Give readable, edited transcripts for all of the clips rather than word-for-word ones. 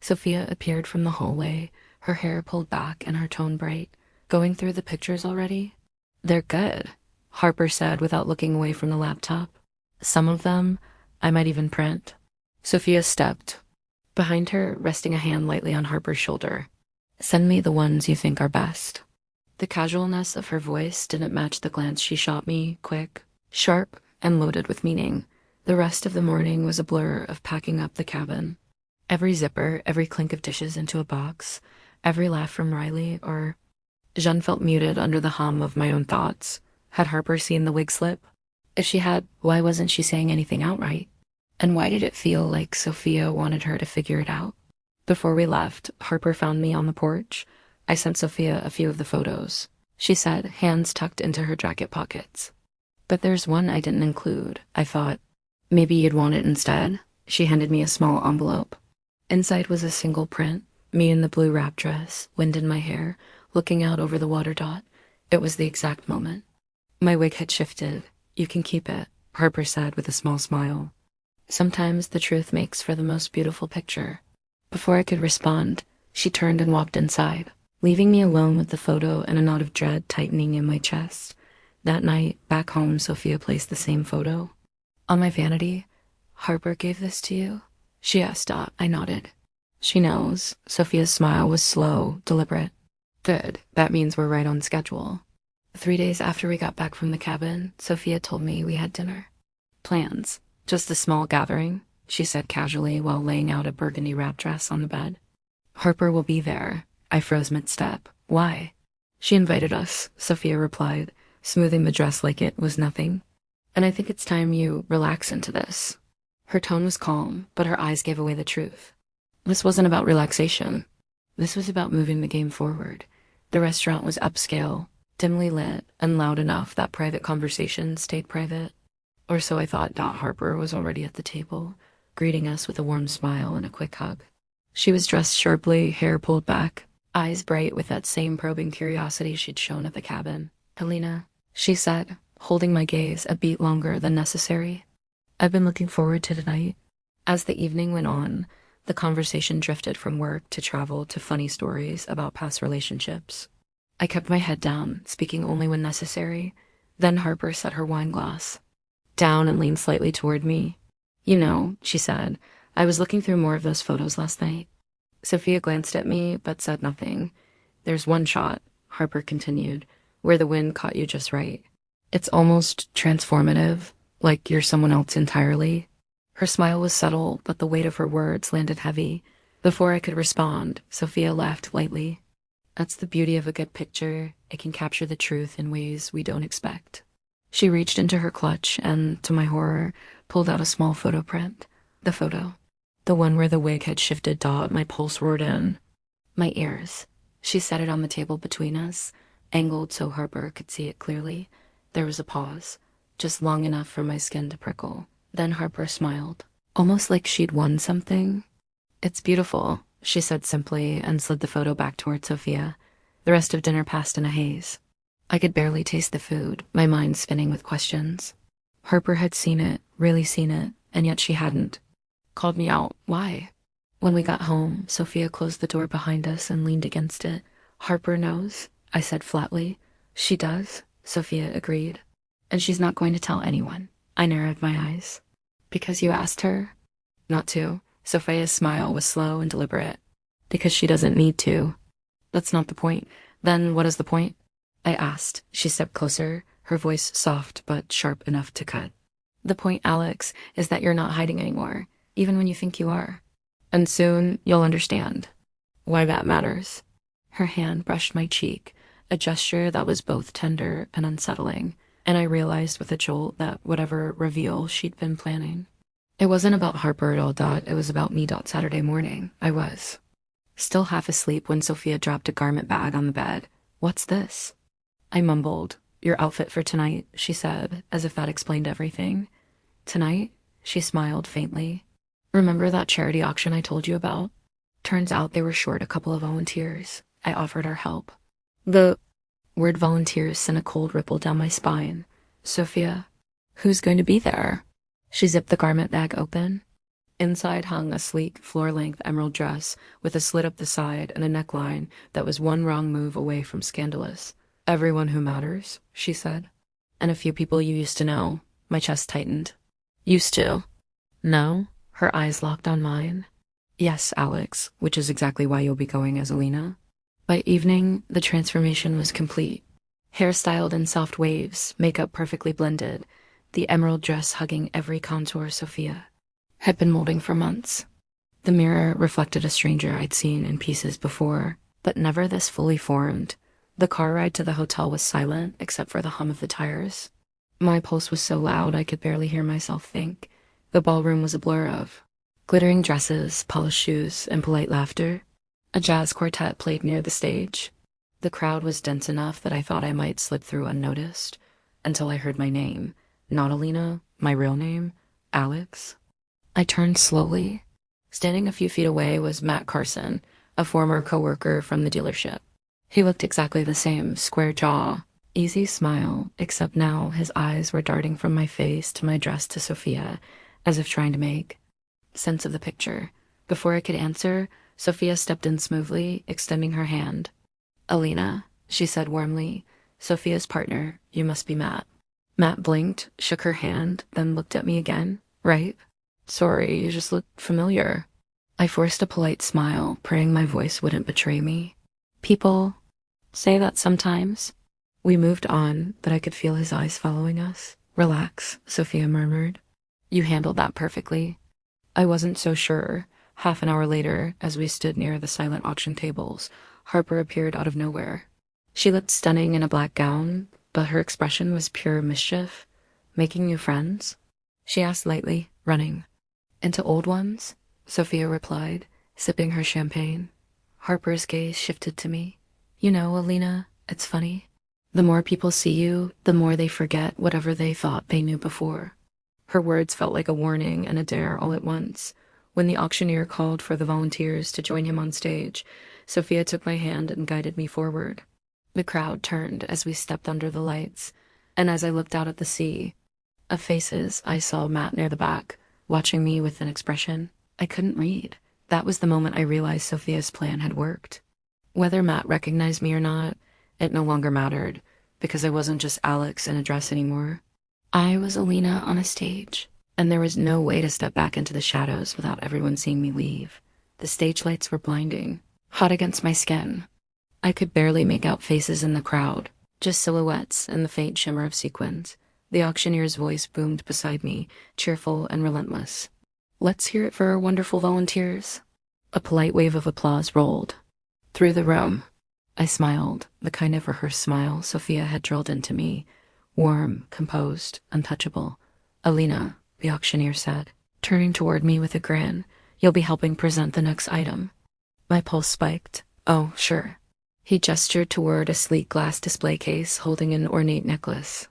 Sophia appeared from the hallway, her hair pulled back and her tone bright. Going through the pictures already? They're good, Harper said without looking away from the laptop. Some of them, I might even print. Sophia stepped behind her, resting a hand lightly on Harper's shoulder. Send me the ones you think are best. The casualness of her voice didn't match the glance she shot me, quick, sharp, and loaded with meaning. The rest of the morning was a blur of packing up the cabin. Every zipper, every clink of dishes into a box, every laugh from Riley, or... Jeanne felt muted under the hum of my own thoughts. Had Harper seen the wig slip? If she had, why wasn't she saying anything outright? And why did it feel like Sophia wanted her to figure it out? Before we left, Harper found me on the porch. I sent Sophia a few of the photos. She said, hands tucked into her jacket pockets. But there's one I didn't include. I thought, maybe you'd want it instead. She handed me a small envelope. Inside was a single print, me in the blue wrap dress, wind in my hair, looking out over the water dot. It was the exact moment. My wig had shifted. You can keep it, Harper said with a small smile. Sometimes the truth makes for the most beautiful picture. Before I could respond, she turned and walked inside, leaving me alone with the photo and a knot of dread tightening in my chest. That night, back home, Sophia placed the same photo. On my vanity, Harper gave this to you? She asked. I nodded. She knows. Sophia's smile was slow, deliberate. Good. That means we're right on schedule. 3 days after we got back from the cabin, Sophia told me we had dinner. Plans. Just a small gathering, she said casually while laying out a burgundy wrap dress on the bed. Harper will be there. I froze mid-step. Why? She invited us, Sophia replied, smoothing the dress like it was nothing. And I think it's time you relax into this. Her tone was calm, but her eyes gave away the truth. This wasn't about relaxation. This was about moving the game forward. The restaurant was upscale, dimly lit, and loud enough that private conversations stayed private. Or so I thought. Harper was already at the table, greeting us with a warm smile and a quick hug. She was dressed sharply, hair pulled back, eyes bright with that same probing curiosity she'd shown at the cabin. Helena, she said, holding my gaze a beat longer than necessary. I've been looking forward to tonight. As the evening went on, the conversation drifted from work to travel to funny stories about past relationships. I kept my head down, speaking only when necessary. Then Harper set her wine glass down and leaned slightly toward me. You know, she said, I was looking through more of those photos last night. Sophia glanced at me, but said nothing. There's one shot, Harper continued, where the wind caught you just right. It's almost transformative, like you're someone else entirely. Her smile was subtle, but the weight of her words landed heavy. Before I could respond, Sophia laughed lightly. That's the beauty of a good picture. It can capture the truth in ways we don't expect. She reached into her clutch and, to my horror, pulled out a small photo print. The photo. The one where the wig had shifted. My pulse roared in. My ears. She set it on the table between us, angled so Harper could see it clearly. There was a pause, just long enough for my skin to prickle. Then Harper smiled, almost like she'd won something. It's beautiful, she said simply and slid the photo back toward Sophia. The rest of dinner passed in a haze. I could barely taste the food, my mind spinning with questions. Harper had seen it, really seen it, and yet she hadn't. Called me out. Why? When we got home, Sophia closed the door behind us and leaned against it. Harper knows, I said flatly. She does, Sophia agreed. And she's not going to tell anyone. I narrowed my eyes. Because you asked her? Not to. Sophia's smile was slow and deliberate. Because she doesn't need to. That's not the point. Then what is the point? I asked. She stepped closer, her voice soft but sharp enough to cut. The point, Alex, is that you're not hiding anymore, even when you think you are. And soon you'll understand why that matters. Her hand brushed my cheek, a gesture that was both tender and unsettling, and I realized with a jolt that whatever reveal she'd been planning. It wasn't about Harper at all. It was about me. Saturday morning. I was still half asleep when Sophia dropped a garment bag on the bed. What's this? I mumbled. Your outfit for tonight, she said, as if that explained everything. Tonight? She smiled faintly. Remember that charity auction I told you about? Turns out they were short a couple of volunteers. I offered our help. The word volunteers sent a cold ripple down my spine. Sophia, who's going to be there? She zipped the garment bag open. Inside hung a sleek, floor-length emerald dress with a slit up the side and a neckline that was one wrong move away from scandalous. "Everyone who matters," she said. "And a few people you used to know." My chest tightened. "Used to?" "No?" Her eyes locked on mine. "Yes, Alex, which is exactly why you'll be going as Alina." By evening, the transformation was complete. Hair styled in soft waves, makeup perfectly blended, the emerald dress hugging every contour Sophia had been molding for months. The mirror reflected a stranger I'd seen in pieces before, but never this fully formed. The car ride to the hotel was silent, except for the hum of the tires. My pulse was so loud I could barely hear myself think. The ballroom was a blur of glittering dresses, polished shoes, and polite laughter. A jazz quartet played near the stage. The crowd was dense enough that I thought I might slip through unnoticed, until I heard my name. Not Alina, my real name, Alex. I turned slowly. Standing a few feet away was Matt Carson, a former coworker from the dealership. He looked exactly the same, square jaw, easy smile, except now his eyes were darting from my face to my dress to Sophia, as if trying to make sense of the picture. Before I could answer, Sophia stepped in smoothly, extending her hand. "Alina," she said warmly, "Sophia's partner. You must be Matt." Matt blinked, shook her hand, then looked at me again. "Right? Sorry, you just look familiar." I forced a polite smile, praying my voice wouldn't betray me. "People say that sometimes." We moved on, but I could feel his eyes following us. "Relax," Sophia murmured. "You handled that perfectly." I wasn't so sure. Half an hour later, as we stood near the silent auction tables, Harper appeared out of nowhere. She looked stunning in a black gown, but her expression was pure mischief. "Making new friends?" she asked lightly, running. "Into old ones?" Sophia replied, sipping her champagne. Harper's gaze shifted to me. "You know, Alina, it's funny. The more people see you, the more they forget whatever they thought they knew before." Her words felt like a warning and a dare all at once. When the auctioneer called for the volunteers to join him on stage, Sophia took my hand and guided me forward. The crowd turned as we stepped under the lights, and as I looked out at the sea of faces, I saw Matt near the back, watching me with an expression I couldn't read. That was the moment I realized Sophia's plan had worked. Whether Matt recognized me or not, it no longer mattered, because I wasn't just Alex in a dress anymore. I was Alina on a stage, and there was no way to step back into the shadows without everyone seeing me leave. The stage lights were blinding, hot against my skin. I could barely make out faces in the crowd, just silhouettes and the faint shimmer of sequins. The auctioneer's voice boomed beside me, cheerful and relentless. "Let's hear it for our wonderful volunteers." A polite wave of applause rolled through the room. I smiled, the kind of rehearsed smile Sophia had drilled into me. Warm, composed, untouchable. "Alina," the auctioneer said, turning toward me with a grin, "you'll be helping present the next item." My pulse spiked. "Oh, sure." He gestured toward a sleek glass display case holding an ornate necklace.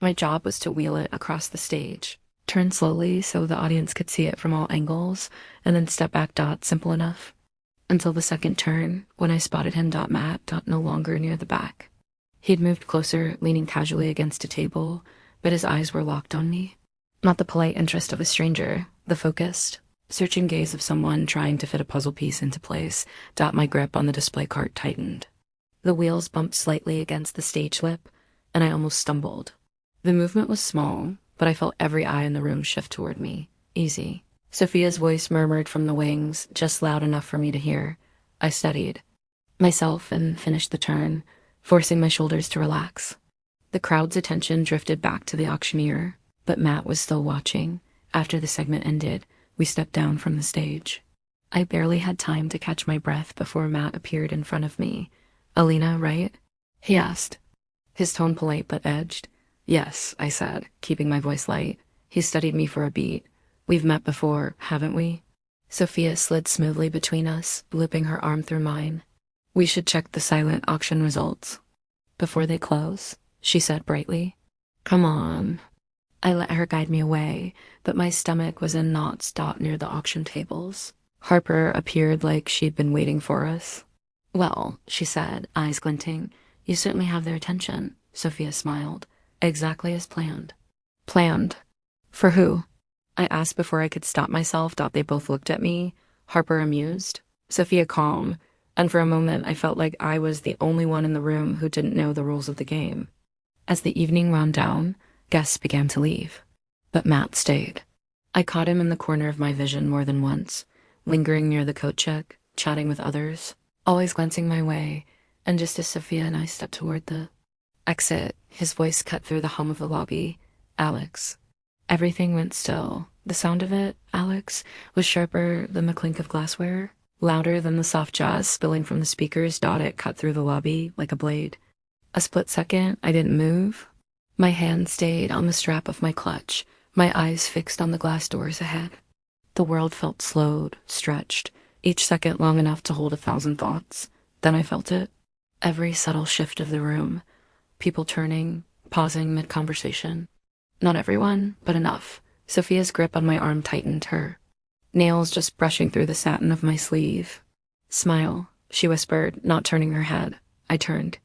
My job was to wheel it across the stage, turn slowly so the audience could see it from all angles, and then step back. Simple enough. Until the second turn, when I spotted him. Matt. No longer near the back. He'd moved closer, leaning casually against a table, but his eyes were locked on me. Not the polite interest of a stranger, the focused, searching gaze of someone trying to fit a puzzle piece into place. My grip on the display cart tightened. The wheels bumped slightly against the stage lip, and I almost stumbled. The movement was small, but I felt every eye in the room shift toward me. "Easy." Sophia's voice murmured from the wings, just loud enough for me to hear. I steadied myself and finished the turn, forcing my shoulders to relax. The crowd's attention drifted back to the auctioneer, but Matt was still watching. After the segment ended, we stepped down from the stage. I barely had time to catch my breath before Matt appeared in front of me. "Alina, right?" he asked, his tone polite but edged. "Yes," I said, keeping my voice light. He studied me for a beat. "We've met before, haven't we?" Sophia slid smoothly between us, looping her arm through mine. "We should check the silent auction results before they close," she said brightly. "Come on." I let her guide me away, but my stomach was in knots. Near the auction tables. Harper appeared like she'd been waiting for us. "Well," she said, eyes glinting, "you certainly have their attention." Sophia smiled. "Exactly as planned." "Planned? For who?" I asked before I could stop myself. They both looked at me, Harper amused, Sophia calm, and for a moment I felt like I was the only one in the room who didn't know the rules of the game. As the evening wound down, guests began to leave, but Matt stayed. I caught him in the corner of my vision more than once, lingering near the coat check, chatting with others, always glancing my way, and just as Sophia and I stepped toward the exit, his voice cut through the hum of the lobby. Alex. Everything went still. The sound of it, Alex, was sharper than the clink of glassware, louder than the soft jazz spilling from the speakers. It cut through the lobby like a blade. A split second, I didn't move. My hand stayed on the strap of my clutch, my eyes fixed on the glass doors ahead. The world felt slowed, stretched, each second long enough to hold 1,000 thoughts. Then I felt it. Every subtle shift of the room. People turning, pausing mid-conversation. Not everyone, but enough. Sophia's grip on my arm tightened, her nails just brushing through the satin of my sleeve. Smile, she whispered, not turning her head. I turned.